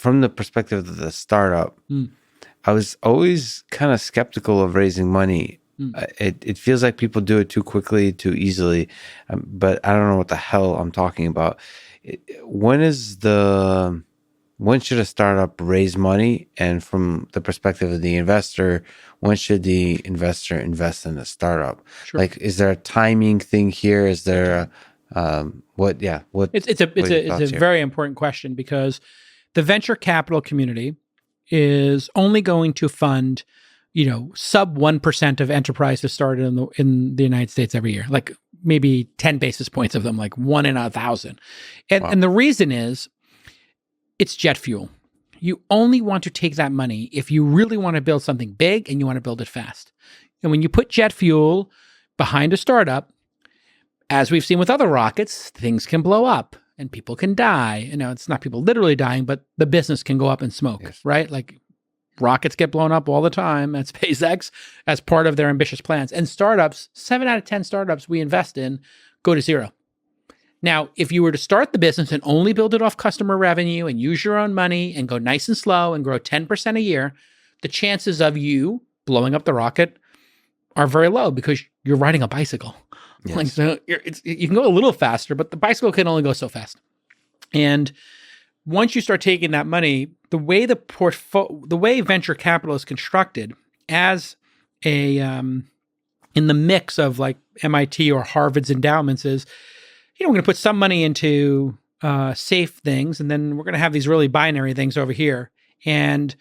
from the perspective of the startup, I was always kind of skeptical of raising money. It feels like people do it too quickly, too easily, but I don't know what the hell I'm talking about. When should a startup raise money? And from the perspective of the investor, when should the investor invest in a startup? Sure. Like, is there a timing thing here? Is there what? Yeah, what? It's a very important question, because the venture capital community is only going to fund, sub 1% of enterprises started in the United States every year, like maybe 10 basis points of them, like 1 in 1,000. And the reason is it's jet fuel. You only want to take that money if you really want to build something big and you want to build it fast. And when you put jet fuel behind a startup, as we've seen with other rockets, things can blow up and people can die. It's not people literally dying, but the business can go up in smoke, right? Like rockets get blown up all the time at SpaceX as part of their ambitious plans. And startups, 7 out of 10 startups we invest in go to zero. Now, if you were to start the business and only build it off customer revenue and use your own money and go nice and slow and grow 10% a year, the chances of you blowing up the rocket are very low because you're riding a bicycle. Yes. Like, so you can go a little faster, but the bicycle can only go so fast. And once you start taking that money, the way the way venture capital is constructed as a in the mix of like MIT or Harvard's endowments is, we're going to put some money into safe things, and then we're going to have these really binary things over here. And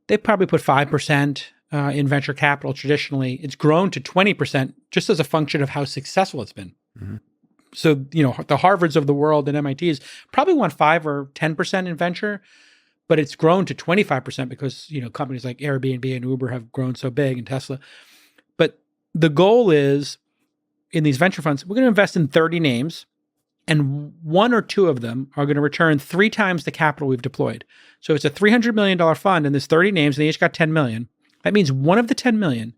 they probably put 5% in venture capital traditionally. It's grown to 20% just as a function of how successful it's been. Mm-hmm. So, the Harvards of the world and MITs probably want 5 or 10% in venture, but it's grown to 25% because, companies like Airbnb and Uber have grown so big, and Tesla. But the goal is, in these venture funds, we're going to invest in 30 names, and 1 or 2 of them are going to return 3 times the capital we've deployed. So it's a $300 million fund, and there's 30 names, and they each got 10 million. That means one of the 10 million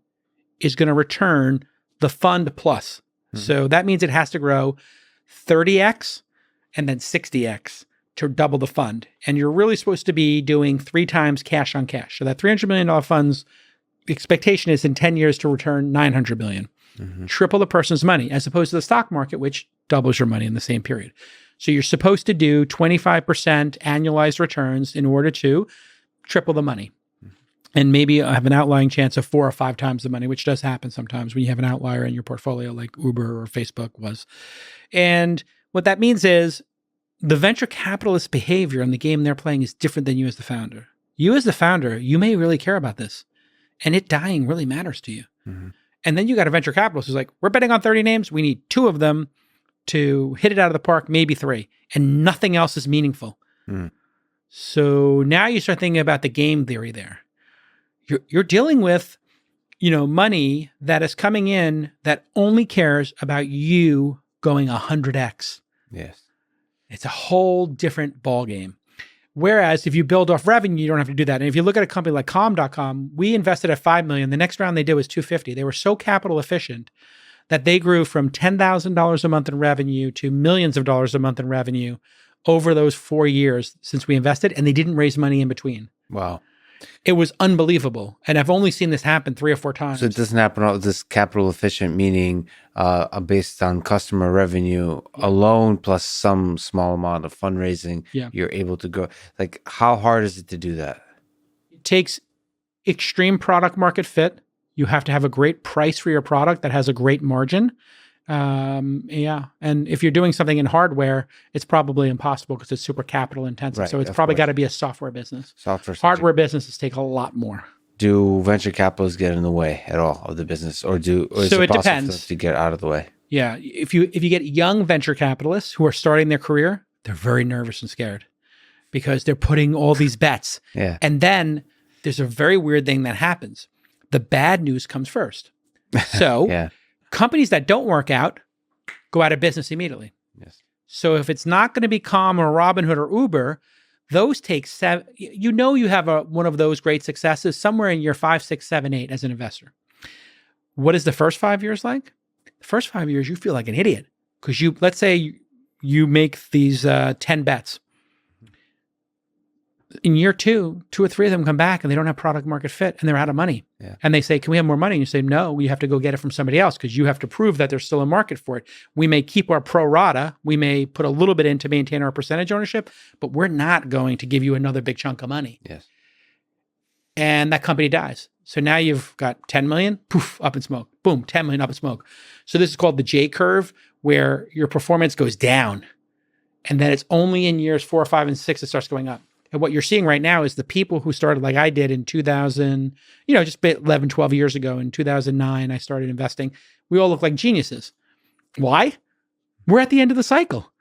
is going to return the fund plus. Mm-hmm. So that means it has to grow 30x and then 60x to double the fund. And you're really supposed to be doing 3 times cash on cash. So that $300 million fund's the expectation is in 10 years to return $900 million. Mm-hmm. Triple the person's money, as opposed to the stock market, which doubles your money in the same period. So you're supposed to do 25% annualized returns in order to triple the money. Mm-hmm. And maybe have an outlying chance of 4 or 5 times the money, which does happen sometimes when you have an outlier in your portfolio like Uber or Facebook was. And what that means is the venture capitalist behavior in the game they're playing is different than you as the founder. You as the founder, you may really care about this, and it dying really matters to you. Mm-hmm. And then you got a venture capitalist who's like, we're betting on 30 names. We need 2 of them to hit it out of the park, maybe 3, and nothing else is meaningful. Mm. So now you start thinking about the game theory there. You're dealing with, money that is coming in that only cares about you going 100x. Yes. It's a whole different ballgame. Whereas if you build off revenue, you don't have to do that. And if you look at a company like Calm.com, we invested at $5 million. The next round they did was $250. They were so capital efficient that they grew from $10,000 a month in revenue to millions of dollars a month in revenue over those 4 years since we invested, and they didn't raise money in between. Wow. It was unbelievable. And I've only seen this happen 3 or 4 times. So it doesn't happen all this capital efficient, meaning based on customer revenue alone plus some small amount of fundraising, you're able to go. Like, how hard is it to do that? It takes extreme product market fit. You have to have a great price for your product that has a great margin. And if you're doing something in hardware, it's probably impossible because it's super capital intensive. Right, so it's probably got to be a software business. Hardware businesses take a lot more. Do venture capitalists get in the way at all of the business, or is it possible depends to get out of the way? Yeah, if you get young venture capitalists who are starting their career, they're very nervous and scared because they're putting all these bets. Yeah, and then there's a very weird thing that happens. The bad news comes first. So companies that don't work out go out of business immediately. Yes. So if it's not going to be Calm or Robinhood or Uber, those take 7. You have one of those great successes somewhere in year 5, 6, 7, 8 as an investor. What is the first 5 years like? The first 5 years, you feel like an idiot because let's say you make these 10 bets. In year two or three of them come back and they don't have product market fit and they're out of money. Yeah. And they say, can we have more money? And you say, no, you have to go get it from somebody else because you have to prove that there's still a market for it. We may keep our pro rata. We may put a little bit in to maintain our percentage ownership, but we're not going to give you another big chunk of money. Yes. And that company dies. So now you've got 10 million, poof, up in smoke. Boom, 10 million up in smoke. So this is called the J curve, where your performance goes down. And then it's only in years 4, 5, and 6 it starts going up. And what you're seeing right now is the people who started like I did in 2000, just 11, 12 years ago. In 2009, I started investing. We all look like geniuses. Why? We're at the end of the cycle.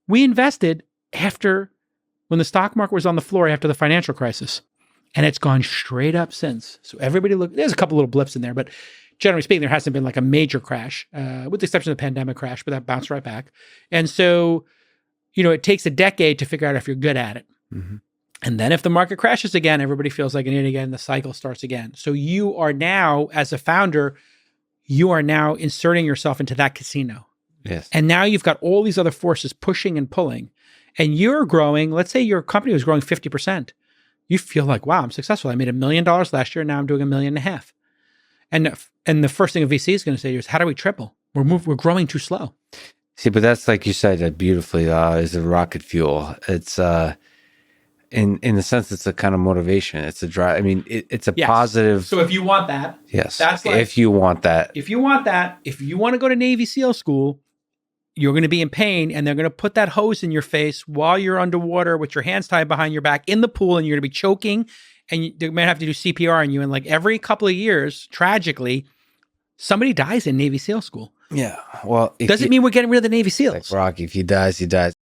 We invested when the stock market was on the floor after the financial crisis. And it's gone straight up since. So everybody there's a couple little blips in there, but generally speaking, there hasn't been like a major crash, with the exception of the pandemic crash, but that bounced right back. And so, it takes a decade to figure out if you're good at it. Mm-hmm. And then if the market crashes again, everybody feels like an idiot again, the cycle starts again. So you are now, as a founder, inserting yourself into that casino. Yes. And now you've got all these other forces pushing and pulling. And you're growing, let's say your company was growing 50%. You feel like, wow, I'm successful. I made $1 million last year. Now I'm doing $1.5 million. And the first thing a VC is going to say is, how do we triple? We're growing too slow. See, but that's like you said beautifully, is a rocket fuel. It's in the sense it's a kind of motivation. It's a drive. I mean, it's a positive. So if you want that, yes, that's like, if you want that, if you want to go to Navy SEAL school, you're going to be in pain and they're going to put that hose in your face while you're underwater with your hands tied behind your back in the pool, and you're going to be choking, and they might have to do CPR on you. And like every couple of years, tragically, somebody dies in Navy SEAL school. Yeah. Well, doesn't mean we're getting rid of the Navy SEALs. Like Rocky, if he dies, he dies.